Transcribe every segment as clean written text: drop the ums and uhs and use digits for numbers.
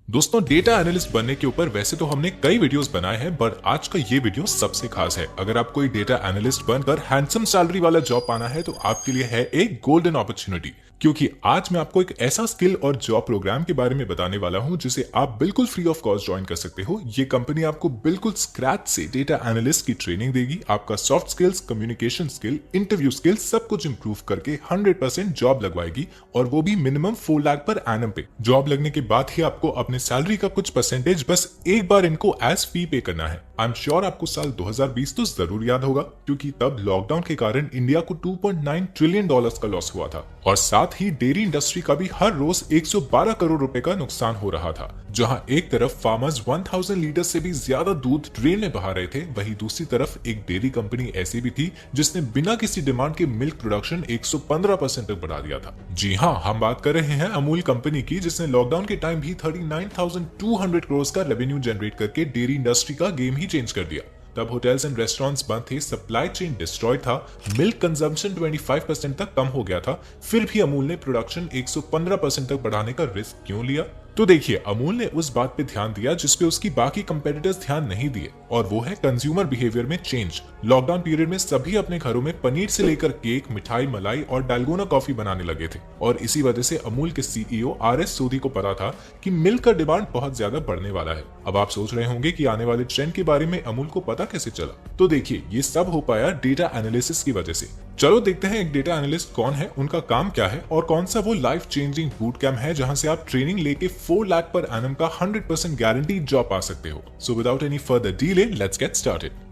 दोस्तों, data analyst बनने के ऊपर वैसे तो हमने कई वीडियोस बनाए हैं, पर आज का ये वीडियो सबसे खास है। अगर आप कोई डेटा एनालिस्ट बनकर हैंडसम सैलरी वाला जॉब पाना है तो आपके लिए है एक गोल्डन अपॉर्चुनिटी, क्योंकि आज मैं आपको एक ऐसा स्किल और जॉब प्रोग्राम के बारे में बताने वाला हूं जिसे आप बिल्कुल फ्री ऑफ कॉस्ट ज्वाइन कर सकते हो। ये कंपनी आपको बिल्कुल स्क्रैच से डेटा एनालिस्ट की ट्रेनिंग देगी, आपका soft skills, communication skill, interview skills सब कुछ इंप्रूव करके 100% जॉब लगवाएगी, और वो भी मिनिमम 4 लाख पर एनम पे। जॉब लगने के बाद ही आपको अपने सैलरी का कुछ परसेंटेज बस एक बार इनको एज फी पे करना है। आई एम श्योर आपको साल 2020 तो जरूर याद होगा, क्योंकि तब लॉकडाउन के कारण इंडिया को $2.9 ट्रिलियन का लॉस हुआ था, और साथ ही डेयरी इंडस्ट्री का भी हर रोज 112 करोड़ रुपए का नुकसान हो रहा था। जहां एक तरफ फार्मर्स 1000 लीटर से भी ज्यादा दूध ड्रेन में बहा रहे थे, वहीं दूसरी तरफ एक डेयरी कंपनी ऐसी भी थी जिसने बिना किसी डिमांड के मिल्क प्रोडक्शन 115% तक बढ़ा दिया था। जी हाँ, हम बात कर रहे हैं अमूल कंपनी की, जिसने लॉकडाउन के टाइम भी 39,200 करोड़ का रेवेन्यू जनरेट करके डेयरी इंडस्ट्री का गेम ही चेंज कर दिया। तब होटल्स एंड रेस्टोरेंट्स बंद थे, सप्लाई चेन डिस्ट्रॉय था, मिल्क कंजम्पशन 25% तक कम हो गया था, फिर भी अमूल ने प्रोडक्शन 115% तक बढ़ाने का रिस्क क्यों लिया? तो देखिए, अमूल ने उस बात पे ध्यान दिया जिस पे उसकी बाकी कंपेटिटर्स ध्यान नहीं दिए, और वो है कंज्यूमर बिहेवियर में चेंज। लॉकडाउन पीरियड में सभी अपने घरों में पनीर से लेकर केक, मिठाई, मलाई और डालगोना कॉफी बनाने लगे थे, और इसी वजह से अमूल के सीईओ आरएस सोधी को पता था कि मिल्क का डिमांड बहुत ज्यादा बढ़ने वाला है। अब आप सोच रहे होंगे कि आने वाले ट्रेंड के बारे में अमूल को पता कैसे चला? तो देखिए, ये सब हो पाया डेटा एनालिसिस की वजह से। चलो देखते हैं एक डेटा एनालिस्ट कौन है, उनका काम क्या है, और कौन सा वो लाइफ चेंजिंग बूट कैंप है जहां से आप ट्रेनिंग लेके 4 लाख पर एनम का 100% गारंटी जॉब पा सकते हो। So without any further delay, let's get started.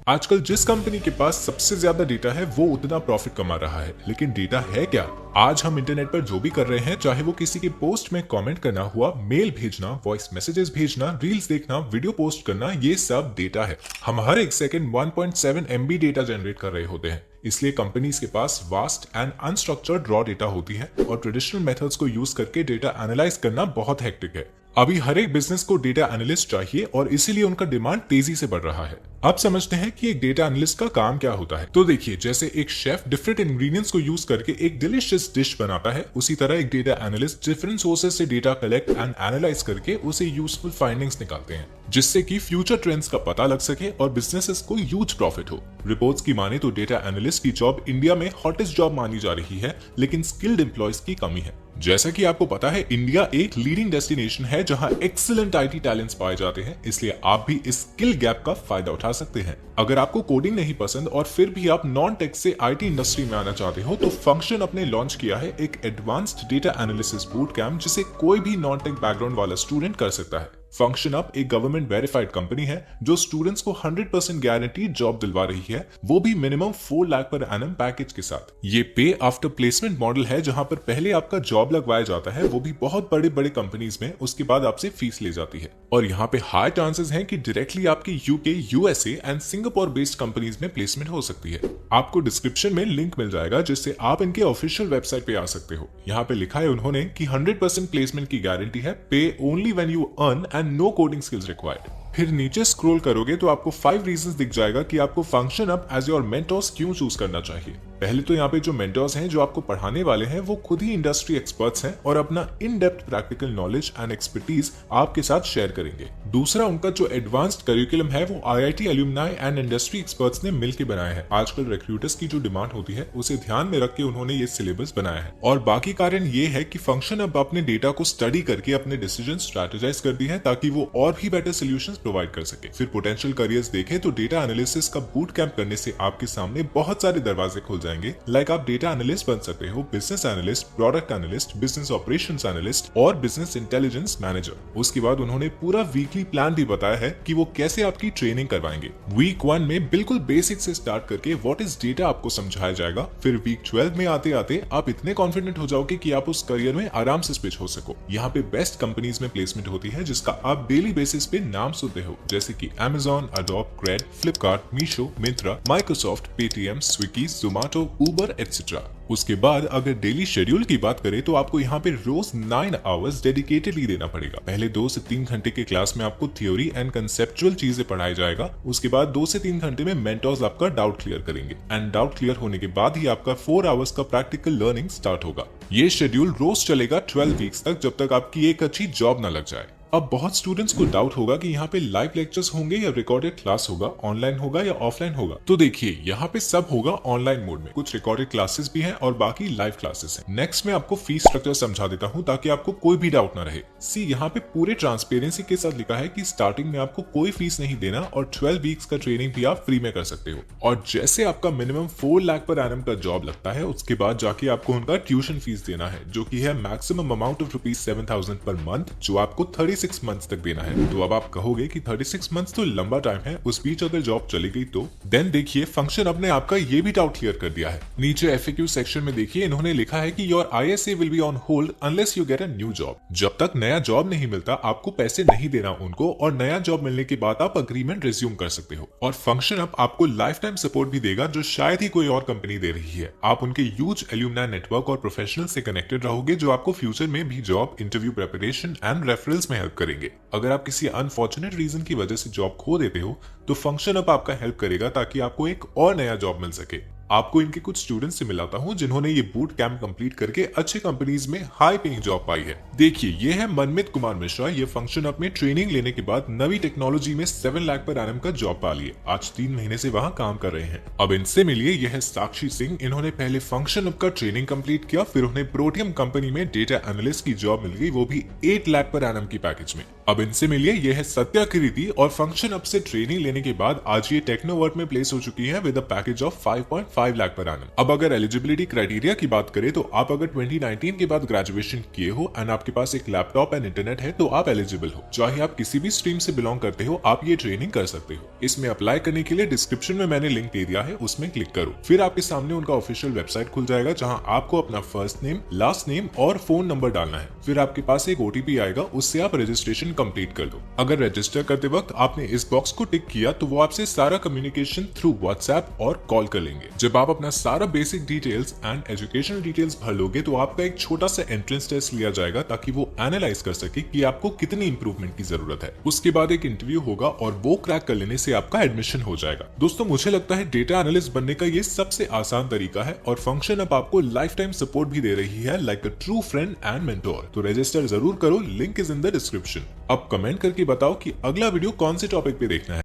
आजकल जिस कंपनी के पास सबसे ज्यादा डेटा है वो उतना प्रॉफिट कमा रहा है, लेकिन डेटा है क्या? आज हम इंटरनेट पर जो भी कर रहे हैं, चाहे वो किसी के पोस्ट में कमेंट करना हुआ, मेल भेजना, वॉइस मैसेजेस भेजना, रील्स देखना, वीडियो पोस्ट करना, ये सब डेटा है। हम हर एक सेकंड 1.7 MB डेटा जनरेट कर रहे होते हैं। इसलिए कंपनीज के पास vast and unstructured raw data होती है, और ट्रेडिशनल मेथड्स को यूज करके डेटा एनालाइज करना बहुत हेक्टिक है। अभी हर एक बिजनेस को डेटा एनालिस्ट चाहिए, और इसीलिए उनका डिमांड तेजी से बढ़ रहा है। अब समझते हैं कि एक डेटा एनालिस्ट का काम क्या होता है। तो देखिए, जैसे एक शेफ डिफरेंट इंग्रेडिएंट्स को यूज करके एक डिलीशियस डिश बनाता है, उसी तरह एक डेटा एनालिस्ट डिफरेंट सोर्सेज से डेटा कलेक्ट एंड एनालाइज करके उसे यूजफुल फाइंडिंग्स निकालते हैं, जिससे कि फ्यूचर ट्रेंड्स का पता लग सके और बिजनेसेस को ह्यूज प्रॉफिट हो। रिपोर्ट्स की माने तो डेटा एनालिस्ट की जॉब इंडिया में हॉटेस्ट जॉब मानी जा रही है, लेकिन स्किल्ड एम्प्लॉयज की कमी है। जैसा कि आपको पता है, इंडिया एक लीडिंग डेस्टिनेशन है जहां एक्सीलेंट आईटी टैलेंट्स पाए जाते हैं, इसलिए आप भी इस स्किल गैप का फायदा उठा सकते हैं। अगर आपको कोडिंग नहीं पसंद और फिर भी आप नॉन टेक से आईटी इंडस्ट्री में आना चाहते हो, तो फंक्शन अपने लॉन्च किया है एक advanced data analysis boot camp, जिसे कोई भी नॉन टेक बैकग्राउंड वाला स्टूडेंट कर सकता है। फंक्शन अप एक गवर्नमेंट वेरीफाइड कंपनी है जो स्टूडेंट्स को 100% गारंटी जॉब दिलवा रही है, वो भी minimum 4 lakh per annum package के साथ। ये पे आफ्टर प्लेसमेंट मॉडल है, जहां पर पहले आपका जॉब लगवाया जाता है, वो भी बहुत बड़े बड़े कंपनीज में, उसके बाद आपसे फीस ले जाती है, और यहाँ पे हाई चांसेस हैं कि डायरेक्टली आपकी UK, USA and Singapore based companies में प्लेसमेंट हो सकती है। आपको डिस्क्रिप्शन में लिंक मिल जाएगा, जिससे आप इनके ऑफिशियल वेबसाइट पे आ सकते हो। यहाँ पे लिखा है उन्होंने कि 100% प्लेसमेंट की गारंटी है, pay only when you earn and no coding skills required. फिर नीचे स्क्रॉल करोगे तो आपको 5 रीजंस दिख जाएगा कि आपको function up as your mentors क्यों चूज करना चाहिए। पहले तो यहाँ पे जो मेंटोर्स हैं जो आपको पढ़ाने वाले हैं, वो खुद ही इंडस्ट्री एक्सपर्ट्स हैं और अपना in depth practical knowledge and expertise आपके साथ शेयर करेंगे। दूसरा, उनका जो एडवांस्ड करिकुलम है वो IIT alumni and industry experts ने मिलकर बनाया है। आजकल रिक्रूटर्स की जो डिमांड होती है उसे ध्यान में रख के उन्होंने ये सिलेबस बनाया है, और बाकी कारण ये है कि फंक्शन अब अपने डेटा को स्टडी करके अपने डिसीजन स्ट्रेटेजाइज कर दी है, ताकि वो और भी बेटर सोल्यूशंस प्रोवाइड कर सके। फिर पोटेंशियल करियर्स देखें तो डेटा एनालिसिस का बूट कैंप करने से आपके सामने बहुत सारे दरवाजे खुल जाएंगे। लाइक आप डेटा एनालिस्ट बन सकते हो, business analyst, product analyst, business operations analyst और बिजनेस इंटेलिजेंस मैनेजर। उसके बाद उन्होंने पूरा वीकली प्लान भी बताया है कि वो कैसे आपकी ट्रेनिंग करवाएंगे। वीक 1 में बिल्कुल बेसिक से स्टार्ट करके व्हाट इज डेटा आपको समझाया जाएगा। फिर वीक 12 में आते आते आप इतने कॉन्फिडेंट हो जाओगे कि आप उस करियर में आराम से स्विच हो सको। यहाँ पे बेस्ट कंपनीज में प्लेसमेंट होती है, जिसका आप डेली बेसिस पे नाम सुनते हो, जैसे कि Amazon, Adobe, Cred, Flipkart, Meesho, Myntra, Microsoft, Paytm, Swiggy, Zomato, Zomato, Uber et cetera. उसके बाद अगर डेली शेड्यूल की बात करें तो आपको यहाँ पे रोज 9 आवर्स डेडिकेटेडली देना पड़ेगा। पहले 2 से 3 घंटे के क्लास में आपको थ्योरी एंड कंसेप्चुअल चीजें पढ़ाई जाएगा। उसके बाद 2 से 3 घंटे में मेंटर्स आपका डाउट क्लियर करेंगे एंड डाउट क्लियर होने के बाद ही आपका 4 आवर्स का प्रैक्टिकल लर्निंग स्टार्ट होगा। ये शेड्यूल रोज चलेगा 12 वीक्स तक, जब तक आपकी एक अच्छी जॉब न लग जाए। अब बहुत स्टूडेंट्स को डाउट होगा कि यहाँ पे लाइव लेक्चर्स होंगे या रिकॉर्डेड क्लास होगा, ऑनलाइन होगा या ऑफलाइन होगा। तो देखिए यहाँ पे सब होगा ऑनलाइन मोड में, कुछ रिकॉर्डेड क्लासेस भी हैं और बाकी लाइव क्लासेस हैं। नेक्स्ट मैं आपको फीस स्ट्रक्चर समझा देता हूँ ताकि आपको कोई भी डाउट ना रहे। सी यहाँ पे पूरे ट्रांसपेरेंसी के साथ लिखा है कि स्टार्टिंग में आपको कोई फीस नहीं देना और 12 वीक्स का ट्रेनिंग भी आप फ्री में कर सकते हो। और जैसे आपका मिनिमम 4 लाख पर एनम का जॉब लगता है, उसके बाद जाके आपको उनका ट्यूशन फीस देना है, जो की है maximum amount of ₹7,000 per month, जो आपको 36 मंथ्स तक देना है। तो अब आप कहोगे कि 36 मंथ्स तो लंबा टाइम है, उस बीच अगर जॉब चली गई तो देन देखिए फंक्शन अपने आपका ये भी डाउट क्लियर कर दिया है। नीचे FAQ सेक्शन में देखिए इन्होंने लिखा है कि your ISA will be on hold unless you get a new job. जब तक नया जॉब नहीं मिलता आपको पैसे नहीं देना उनको, और नया जॉब मिलने के बाद आप अग्रीमेंट रिज्यूम कर सकते हो। और फंक्शन अब आपको लाइफ टाइम सपोर्ट भी देगा, जो शायद ही कोई और कंपनी दे रही है। आप उनके ह्यूज एल्यूमनाई नेटवर्क और प्रोफेशनल से कनेक्टेड रहोगे, जो आपको फ्यूचर में भी job, interview preparation and referrals में हेल्प करेंगे। अगर आप किसी अनफॉर्चुनेट रीजन की वजह से जॉब खो देते हो तो फंक्शन अप आपका हेल्प करेगा ताकि आपको एक और नया जॉब मिल सके। आपको इनके कुछ स्टूडेंट्स से मिलाता हूं जिन्होंने ये बूट कैंप कंप्लीट करके अच्छे कंपनीज में हाई पेइंग जॉब पाई है। देखिए ये है मनमित कुमार मिश्रा। ये फंक्शन अप में ट्रेनिंग लेने के बाद नवी टेक्नोलॉजी में 7 लाख पर एनम का जॉब पा लिए। आज 3 महीने से वहां काम कर रहे हैं। अब इनसे मिलिए, यह है साक्षी सिंह। इन्होंने पहले फंक्शन अप का ट्रेनिंग कंप्लीट किया, फिर उन्हें प्रोटियम कंपनी में डेटा एनालिस्ट की जॉब मिल गई, वो भी 8 लाख पर एनम की पैकेज में। अब इनसे मिलिए, यह है सत्या कृति और फंक्शन अप से ट्रेनिंग लेने के बाद आज ये टेक्नोवर्ट में प्लेस हो चुकी है with a package of 5.5 lakh per annum. अब अगर एलिजिबिलिटी क्राइटेरिया की बात करें तो आप अगर 2019 के बाद ग्रेजुएशन किए हो एंड आपके पास एक लैपटॉप एंड इंटरनेट है तो आप एलिजिबल हो। चाहे आप किसी भी स्ट्रीम से बिलोंग करते हो, आप ये ट्रेनिंग कर सकते हो। इसमें अप्लाई करने के लिए डिस्क्रिप्शन में मैंने लिंक दे दिया है, उसमें क्लिक करो। फिर आपके सामने उनका ऑफिशियल वेबसाइट खुल जाएगा, जहां आपको अपना फर्स्ट नेम, लास्ट नेम और फोन नंबर डालना है। फिर आपके पास एक OTP आएगा, उससे आप रजिस्ट्रेशन कंप्लीट कर दो। अगर रजिस्टर करते वक्त आपने इस बॉक्स को टिक किया तो वो आपसे सारा कम्युनिकेशन थ्रू व्हाट्सएप और कॉल कर लेंगे। जब आप अपना सारा basic details and educational details भर लोगे तो आपका एक छोटा सा एंट्रेंस टेस्ट लिया जाएगा ताकि वो एनालाइज कर सके कि आपको कितनी इंप्रूवमेंट की जरूरत है। उसके बाद एक इंटरव्यू होगा और वो क्रैक कर लेने से आपका एडमिशन हो जाएगा। दोस्तों मुझे लगता है डेटा एनालिस्ट बनने का ये सबसे आसान तरीका है और फंक्शन अब आपको लाइफ टाइम सपोर्ट भी दे रही है, like a true friend and mentor. तो रजिस्टर जरूर करो, link is in the description. अब कमेंट करके बताओ कि अगला वीडियो कौन से टॉपिक पे देखना है।